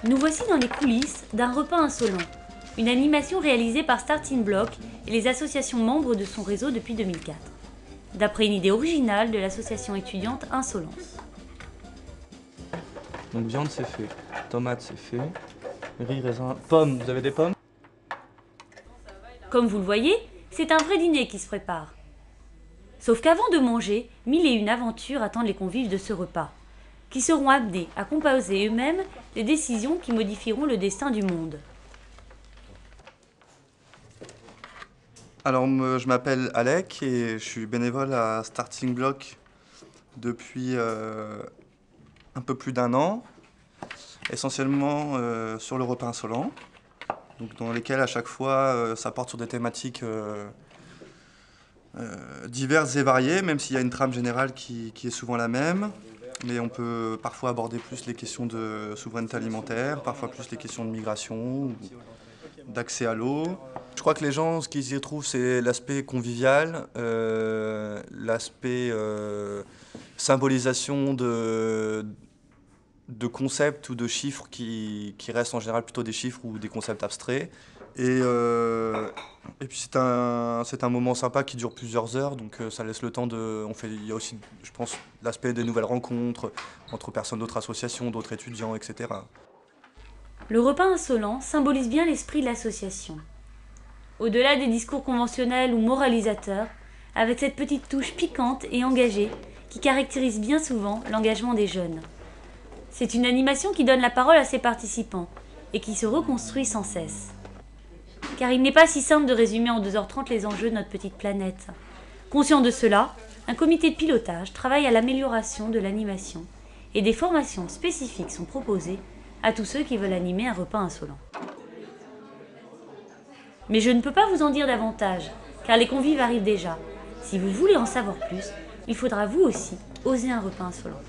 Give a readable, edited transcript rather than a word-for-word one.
Nous voici dans les coulisses d'un repas insolent, une animation réalisée par Starting Block et les associations membres de son réseau depuis 2004, d'après une idée originale de l'association étudiante Insolence. Donc viande c'est fait, tomate c'est fait, riz, raisin, pommes, vous avez des pommes? Comme vous le voyez, c'est un vrai dîner qui se prépare. Sauf qu'avant de manger, 1001 aventures attendent les convives de ce repas, qui seront amenés à composer eux-mêmes des décisions qui modifieront le destin du monde. Alors, je m'appelle Alec et je suis bénévole à Starting Block depuis un peu plus d'1 an, essentiellement sur le repas insolent, donc dans lesquels à chaque fois ça porte sur des thématiques diverses et variées, même s'il y a une trame générale qui est souvent la même. Mais on peut parfois aborder plus les questions de souveraineté alimentaire, parfois plus les questions de migration, d'accès à l'eau. Je crois que les gens, ce qu'ils y retrouvent, c'est l'aspect convivial, l'aspect symbolisation de concepts ou de chiffres qui restent en général plutôt des chiffres ou des concepts abstraits. Et puis c'est un moment sympa qui dure plusieurs heures, donc ça laisse le temps de... il y a aussi, je pense, l'aspect des nouvelles rencontres entre personnes d'autres associations, d'autres étudiants, etc. Le repas insolent symbolise bien l'esprit de l'association. Au-delà des discours conventionnels ou moralisateurs, avec cette petite touche piquante et engagée qui caractérise bien souvent l'engagement des jeunes. C'est une animation qui donne la parole à ses participants et qui se reconstruit sans cesse. Car il n'est pas si simple de résumer en 2h30 les enjeux de notre petite planète. Conscient de cela, un comité de pilotage travaille à l'amélioration de l'animation et des formations spécifiques sont proposées à tous ceux qui veulent animer un repas insolent. Mais je ne peux pas vous en dire davantage, car les convives arrivent déjà. Si vous voulez en savoir plus, il faudra vous aussi oser un repas insolent.